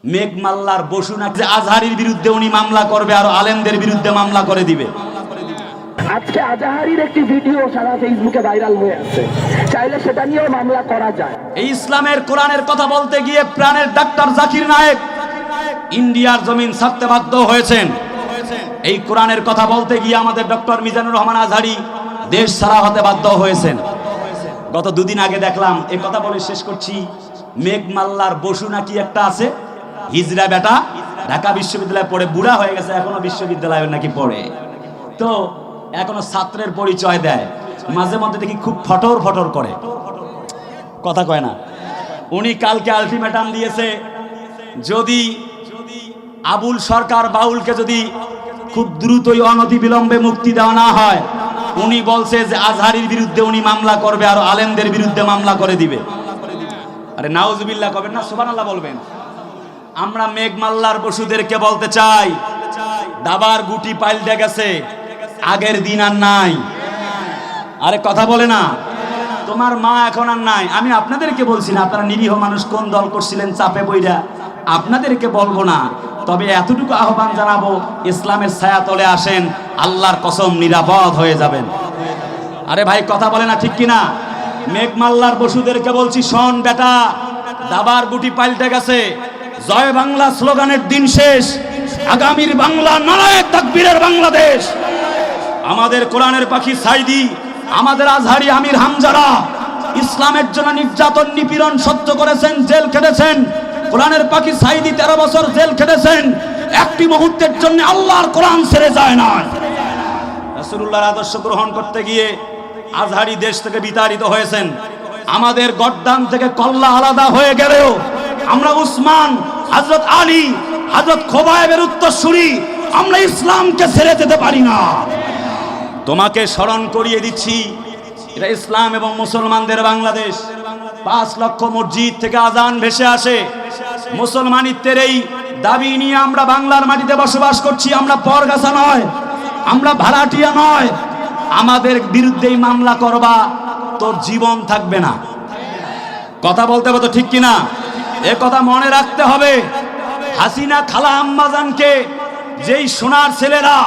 মেঘমাল্লার বসু নাকি আজহারির বিরুদ্ধে উনি মামলা করবে আর আলেমদের বিরুদ্ধে মামলা করে দিবে। আজকে আজহারির একটি ভিডিও সারা ফেসবুকে ভাইরাল হয়ে আছে, চাইলে সেটা নিয়েও মামলা করা যায়। এই ইসলামের কোরআনের কথা বলতে গিয়ে প্রাণের ডাক্তার জাকির নায়েক ইন্ডিয়ার জমিন ছাড়তে বাধ্য হয়েছেন। এই কোরআনের কথা বলতে গিয়ে আমাদের ডক্টর মিজানুর রহমান আজহারি দেশ ছাড়া হতে বাধ্য হয়েছেন। গত দুদিন আগে দেখলাম, এই কথা বলে শেষ করছি, মেঘমাল্লার বসু নাকি একটা আছে, হিজড়া বেটা, ঢাকা বিশ্ববিদ্যালয়ে পড়ে, বুড়া হয়ে গেছে, এখনো বিশ্ববিদ্যালয়ে নাকি পড়ে, তো এখনো ছাত্রের পরিচয় দেয়, মাঝে মধ্যে দেখি খুব ফটর ফটর করে, কথা কয় না। উনি কালকে আলটিমেটাম দিয়েছে, যদি আবুল সরকার বাউলকে যদি খুব দ্রুতই অনতি বিলম্বে মুক্তি দেওয়া না হয়, উনি বলছে যে আজহারির বিরুদ্ধে উনি মামলা করবে আর আলেমদের বিরুদ্ধে মামলা করে দিবে। আরে নাউজুবিল্লাহ করবেন না, সুবহানাল্লাহ বলবেন। আমরা মেঘমাল্লার বসুদেরকে বলতে চাই, দাবার গুটি পাল্টে গেছে, আগের দিন আর নাই। আরে কথা বলে না, তোমার মা এখন আর নাই। আমি আপনাদেরকে বলছি না, আপনারা নিরীহ মানুষ কোন দল করছিলেন চাপে বইরা, আপনাদেরকে বলবো না, তবে এতটুকু আহ্বান জানাবো, ইসলামের ছায়া তলে আসেন, আল্লাহর কসম নিরাপদ হয়ে যাবেন। আরে ভাই কথা বলে না, ঠিক কিনা? মেঘমাল্লার বসুদেরকে বলছি, শোন বেটা, দাবার গুটি পাল্টে গেছে, জয় বাংলা স্লোগানের দিন শেষ, আগামীর বাংলা নারায়ে তাকবীরের বাংলাদেশ। আমাদের কোরআনের পাখি সাইদি, আমাদের আজহারি আমির হামজারা ইসলামের জন্য নির্যাতন নিপীড়ন সহ্য করেছেন, জেল খেটেছেন। কোরআনের পাখি সাইদি 13 বছর জেল খেটেছেন, একটি মুহূর্তের জন্য আল্লাহর কোরআন ছেড়ে যায় না। রাসূলুল্লাহর আদর্শ গ্রহণ করতে গিয়ে আজহারি দেশ থেকে বিতাড়িত হয়েছেন। আমাদের গর্দান থেকে কল্লা আলাদা হয়ে গেলেও আমরা উসমান, হযরত আলী, হযরত খোবায়েবের উত্তরসূরি, আমরা ইসলামকে ছেড়ে যেতে পারি না। তোমাকে স্মরণ করিয়ে দিচ্ছি, এটা ইসলাম এবং মুসলমানদের বাংলাদেশ। 5 লক্ষ মসজিদ থেকে আজান ভেসে আসে, মুসলমানিত্বের এই দাবি নিয়ে আমরা বাংলার মাটিতে বসবাস করছি। আমরা পরগাছা নয়, আমরা ভাড়াটিয়া নয়। আমাদের বিরুদ্ধেই মামলা করবা, তোর জীবন থাকবে না। কথা বলতে হবে তো, ঠিক কিনা? এ কথা মনে রাখতে হবে। হাসিনা খালা আম্মাজানকে যেই সোনার ছেলেরা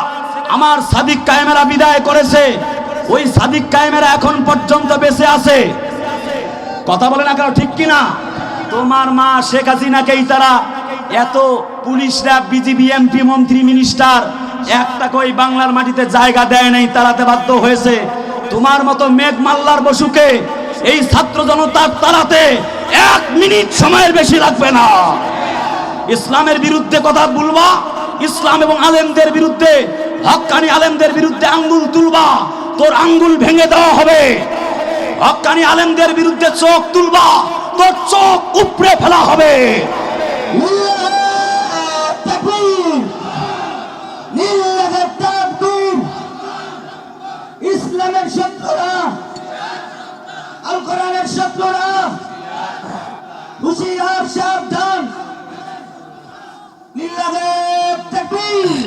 আমার সাদিক কায়েমেরা বিদায় করেছে, ওই সাদিক কায়েমেরা এখন পর্যন্ত বেঁচে আছে। কথা বলে না কেন, ঠিক কিনা? তোমার মা শেখ হাসিনাকেই তারা এত পুলিশরা, বিজিবি, এমপি, মন্ত্রী, মিনিস্টার একটা কই বাংলার মাটিতে জায়গা দেয় নাই, তাড়াতে বাধ্য হয়েছে। তোমার মতো মেঘমাল্লার বসুকে এই ছাত্র জনতার তাড়াতে 1 মিনিট সময়ের বেশি লাগবে না। ইসলামের বিরুদ্ধে কথা বলবা, ইসলাম এবং আলেমদের বিরুদ্ধে, হক্কানি আলেমদের বিরুদ্ধে আঙ্গুল তুলবা, তোর আঙ্গুল ভেঙে দেওয়া হবে। হক্কানি আলেমদের বিরুদ্ধে চোখ তুলবা, তোর চোখ উপড়ে ফেলা হবে। ইসলামের শত্রুরা, আল কোরআনের শত্রুরা, হুঁশিয়ার, সাবধান। লিল্লাহে তাকবীর।